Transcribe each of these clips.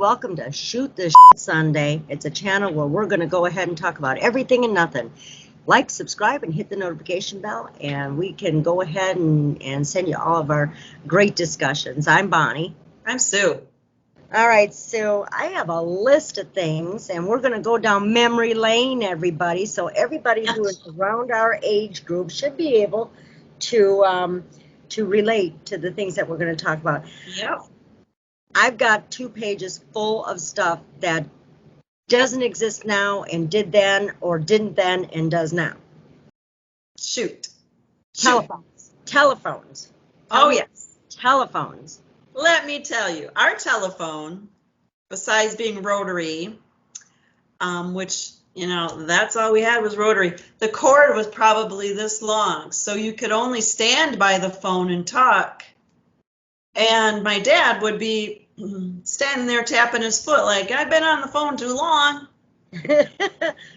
welcome to Shoot the Shit Sunday. It's a channel where we're going to go ahead and talk about everything and nothing. Like, subscribe, and hit the notification bell, and we can go ahead and send you all of our great discussions. I'm Bonnie. I'm Sue. All right, so I have a list of things, and we're going to go down memory lane, everybody. So everybody who is around our age group should be able to relate to the things that we're going to talk about. Yep. I've got 2 pages full of stuff that doesn't exist now and did then or didn't then and does now. Shoot. Telephones. Oh, yes. Telephones. Let me tell you, our telephone, besides being rotary, which, that's all we had was rotary, the cord was probably this long, so you could only stand by the phone and talk. And my dad would be standing there tapping his foot like, I've been on the phone too long.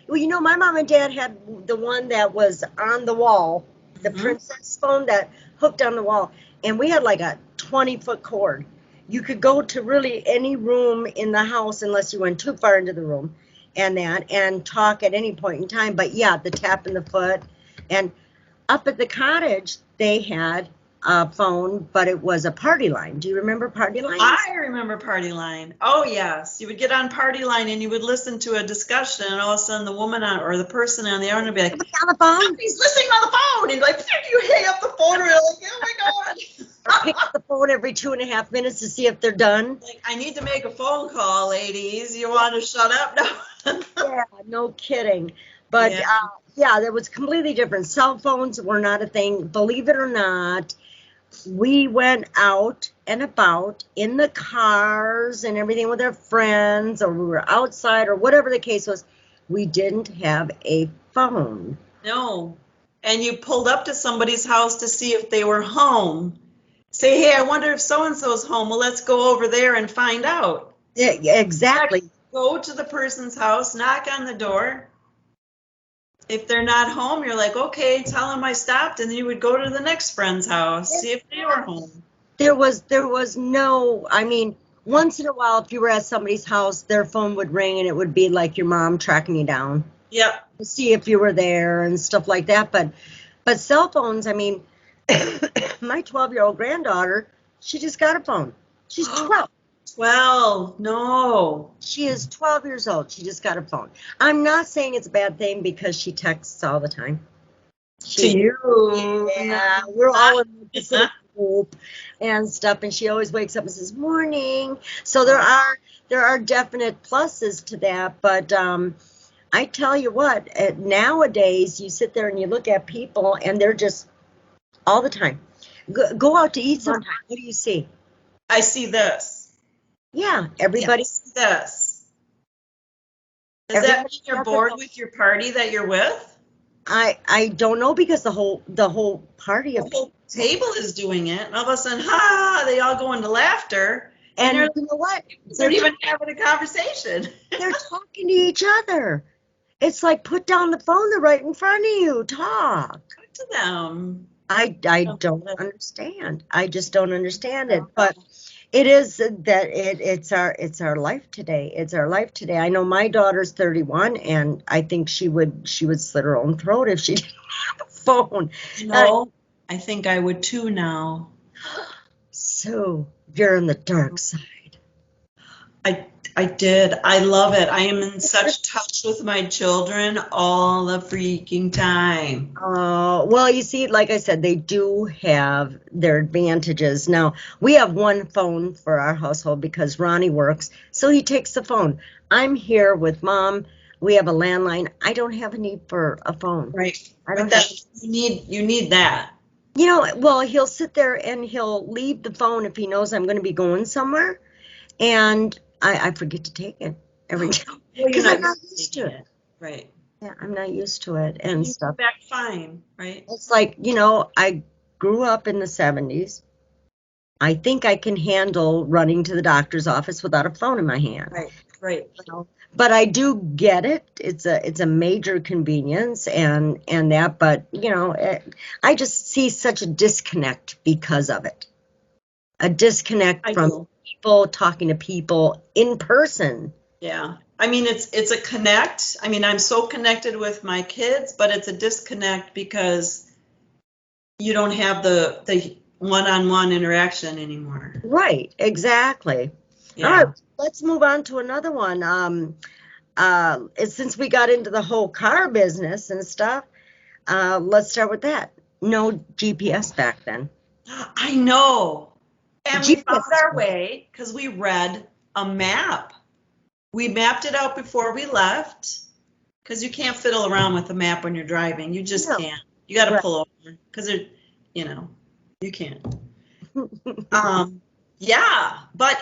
Well, my mom and dad had the one that was on the wall, the princess phone that hooked on the wall, and we had like a 20-foot cord. You could go to really any room in the house unless you went too far into the room and talk at any point in time. But yeah, the tap in the foot. And up at the cottage, they had a phone, but it was a party line. Do you remember party line? I remember party line. Oh, yes. You would get on party line and you would listen to a discussion, and all of a sudden the woman or the person on the other would be like, on the phone? He's listening on the phone. And like, you hang up the phone and you're like, oh my God. Or pick up the phone every 2.5 minutes to see if they're done. Like, I need to make a phone call, ladies. You want to shut up? No. Yeah, no kidding. But yeah, that was completely different. Cell phones were not a thing. Believe it or not, we went out and about in the cars and everything with our friends, or we were outside, or whatever the case was. We didn't have a phone. No. And you pulled up to somebody's house to see if they were home. Say, hey, I wonder if so-and-so's home. Well, let's go over there and find out. Yeah, exactly. Go to the person's house, knock on the door. If they're not home, you're like, okay, tell them I stopped, and then you would go to the next friend's house, see if they were home. There was no, once in a while, if you were at somebody's house, their phone would ring, and it would be like your mom tracking you down. Yep. To see if you were there and stuff like that. But cell phones, my 12-year-old granddaughter, she just got a phone. She's 12. 12, no. She is 12 years old. She just got a phone. I'm not saying it's a bad thing because she texts all the time. To you. Yeah, we're all in this little group and stuff, and she always wakes up and says, morning. So there are definite pluses to that, but I tell you what, nowadays you sit there and you look at people and they're just all the time. Go out to eat sometime. What do you see? I see this. Yeah, everybody sees this. Does that mean you're bored with your party that you're with? I don't know, because the whole party, the whole table is doing it, and all of a sudden, they all go into laughter. And you know what? They're even having a conversation. They're talking to each other. It's like, put down the phone. They're right in front of you. Talk. Talk to them. I don't understand. I just don't understand it. But it is that it's our life today. It's our life today. I know my daughter's 31, and I think she would slit her own throat if she didn't have a phone. No, I think I would too now. So you're on the dark side. I did. I love it. I am in such touch with my children all the freaking time. Well, you see, like I said, they do have their advantages. Now, we have one phone for our household because Ronnie works, so he takes the phone. I'm here with Mom. We have a landline. I don't have a need for a phone. Right. You need that. Well, he'll sit there and he'll leave the phone if he knows I'm going to be going somewhere, and I forget to take it every time because I'm not used to it. Right. Yeah, I'm not used to it and stuff. Back fine, right? It's like, I grew up in the 70s. I think I can handle running to the doctor's office without a phone in my hand. Right. But I do get it. It's a major convenience and that, but I just see such a disconnect because of it. A disconnect from people, talking to people in person. Yeah. I mean, it's a connect. I mean, I'm so connected with my kids, but it's a disconnect because you don't have the one-on-one interaction anymore. Right, exactly. All Yeah. right, let's move on to another one. Since we got into the whole car business and stuff, let's start with that. No GPS back then. I know. And we found GPS. our way because we read a map. We mapped it out before we left because you can't fiddle around with a map when you're driving. You just No. can't. You got to Right. pull over because you can't. Yeah, but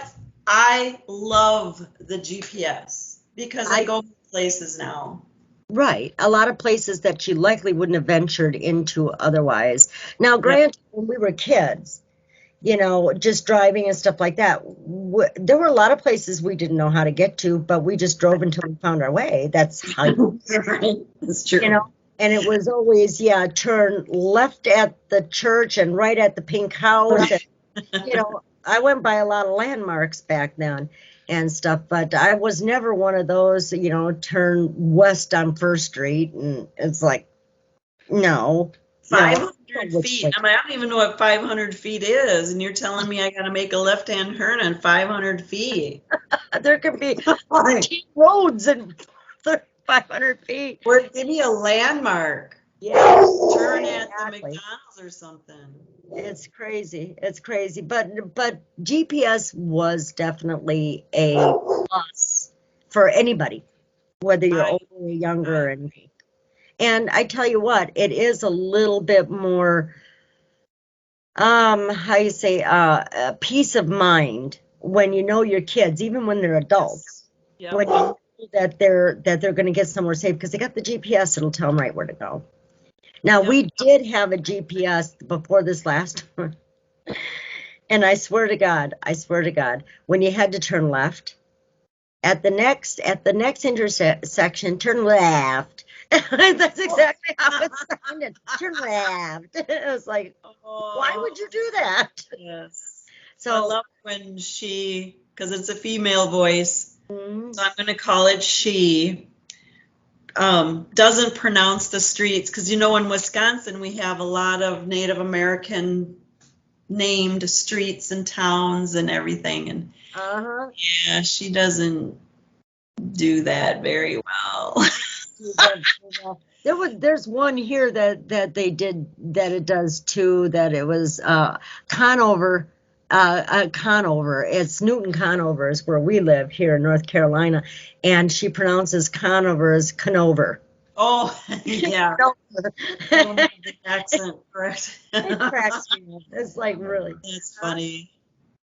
I love the GPS because I go places now. Right. A lot of places that you likely wouldn't have ventured into otherwise. Now, granted, when we were kids, just driving and stuff like that, there were a lot of places we didn't know how to get to, but we just drove until we found our way. That's how That's true. And it was always, turn left at the church and right at the pink house. And, I went by a lot of landmarks back then and stuff, but I was never one of those, turn west on First Street. And it's like, no. 500 feet. I mean, I don't even know what 500 feet is, and you're telling me I got to make a left-hand turn on 500 feet. There could be 14 roads and 500 feet. Or give me a landmark. Yeah. Turn at the McDonald's or something. It's crazy. It's crazy. But GPS was definitely a plus for anybody, whether you're older or younger. And I tell you what, it is a little bit more, how you say, peace of mind when you know your kids, even when they're adults, when you know that they're going to get somewhere safe because they got the GPS, it'll tell them right where to go. Now, we did have a GPS before this last one, and I swear to God, when you had to turn left, at the next intersection, turn left. That's exactly how it sounded. Turn left. It was like, why would you do that? Yes. So I love when she, because it's a female voice, so I'm going to call it she, doesn't pronounce the streets. Because, in Wisconsin, we have a lot of Native American named streets and towns and everything. And yeah, she doesn't do that very well. There's one here that they did that it does too, that it was Conover. Conover. It's Newton Conover is where we live here in North Carolina, and she pronounces Conover as Conover. Oh, yeah. The accent, correct. It cracks me up. It's like, really. That's funny.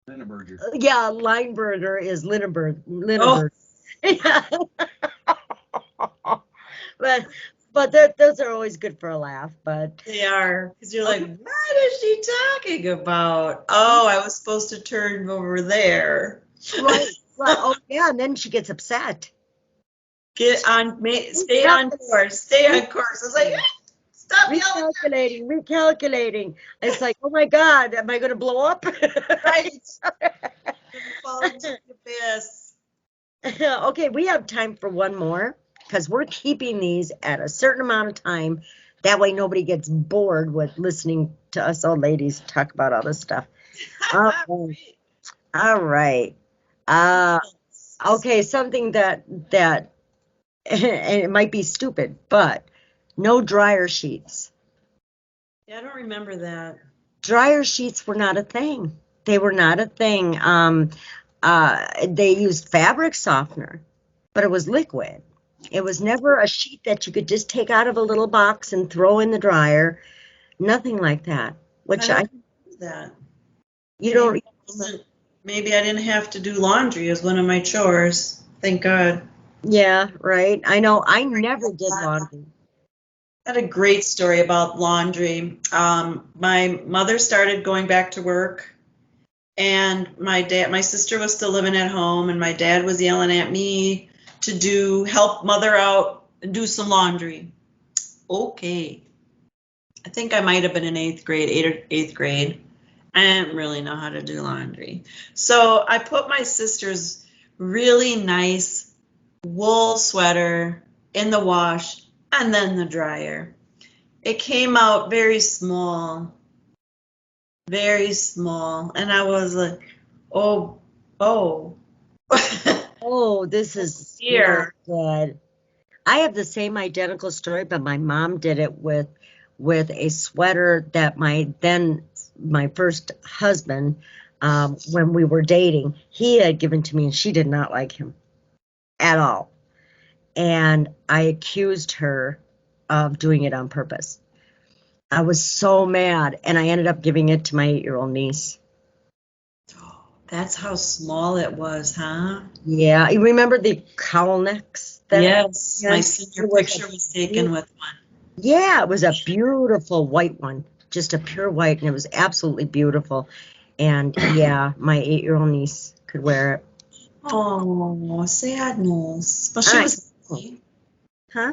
Lineberger. Yeah, Lineberger is Lineberg. Oh. Yeah. But those are always good for a laugh. But they are, because you're like, what is she talking about? Oh, I was supposed to turn over there. Right. Oh, yeah, and then she gets upset. Stay on course. Stay on course. I was like, stop yelling. Recalculating. It's like, oh my God, am I going to blow up? Right. Fall into the abyss. Okay, we have time for one more because we're keeping these at a certain amount of time. That way nobody gets bored with listening to us old ladies talk about all this stuff. All right. Okay, something that and it might be stupid, but no dryer sheets. Yeah, I don't remember that. Dryer sheets were not a thing. They were not a thing. They used fabric softener, but it was liquid. It was never a sheet that you could just take out of a little box and throw in the dryer. Nothing like that. Which I that. You don't. Maybe I didn't have to do laundry as one of my chores. Thank God. Yeah, right. I know. I never did laundry. I had a great story about laundry. My mother started going back to work, and my sister was still living at home, and my dad was yelling at me to help mother out and do some laundry. Okay. I think I might have been in eighth grade. I didn't really know how to do laundry. So I put my sister's really nice wool sweater in the wash and then the dryer. It came out very small, and I was like, oh, oh. Oh, this is not Here. good. I have the same identical story, but my mom did it with a sweater that my first husband, when we were dating, he had given to me, and she did not like him at all. And I accused her of doing it on purpose. I was so mad, and I ended up giving it to my 8-year-old niece. That's how small it was, huh? Yeah, you remember the cowl necks? Yes, my Yes, senior it was picture was taken with one. yeah, it was a beautiful white one, just a pure white, and it was absolutely beautiful. And yeah, my 8-year-old niece could wear it. Oh, sadness. But she I, was happy. huh?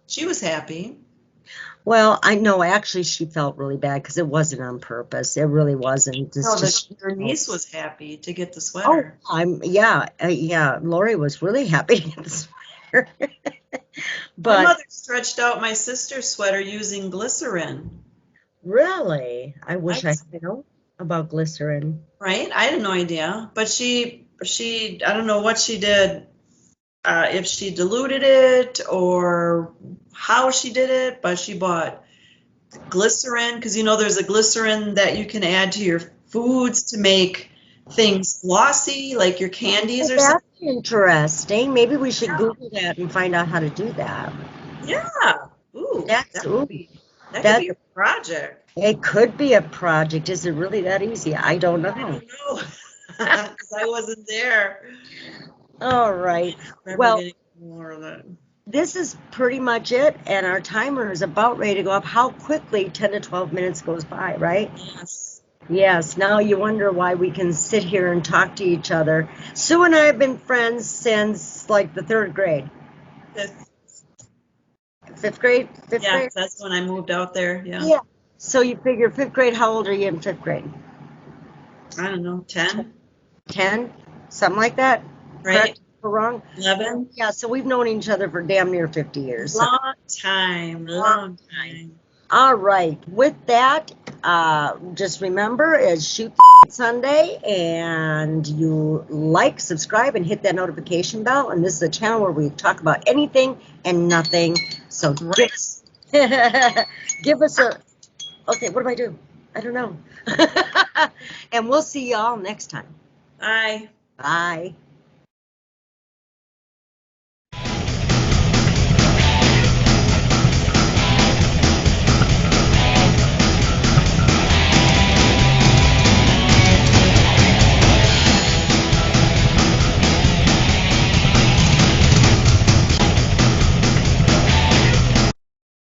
She was happy. Well, I know actually she felt really bad because it wasn't on purpose. It really wasn't. It's No, just your niece was happy to get the oh, sweater. yeah. Lori was really happy to get the sweater, My but mother stretched out my sister's sweater using glycerin. really, I I, wish I could know about glycerin. right? I had no idea. But I don't know what she did, if she diluted it or how she did it, but she bought glycerin because there's a glycerin that you can add to your foods to make things glossy, like your candies Well, or something. that's interesting. Maybe we should Google that and find out how to do that. Yeah. Ooh, That's ooh, that could that be a project. it could be a project. Is it really that easy? I don't I know. don't know because I wasn't there. All right. I remember Well, getting more of it. this is pretty much it, and our timer is about ready to go up. How quickly 10 to 12 minutes goes by, right? Yes. Yes. Now you wonder why we can sit here and talk to each other. Sue and I have been friends since like the third grade, fifth grade, fifth Yeah, grade. that's when I moved out there. Yeah. Yeah. So you figure fifth grade. How old are you in fifth grade? I don't know, 10, 10, something like that. right? Correct or wrong? 11? Yeah, so we've known each other for damn near 50 years. So Long time, long long time. time. All right. With that, just remember it's Shoot Sunday, and you like, subscribe, and hit that notification bell. And this is a channel where we talk about anything and nothing. So Right. give us a. Okay, what do I do? I don't know. And we'll see y'all next time. Bye. Bye.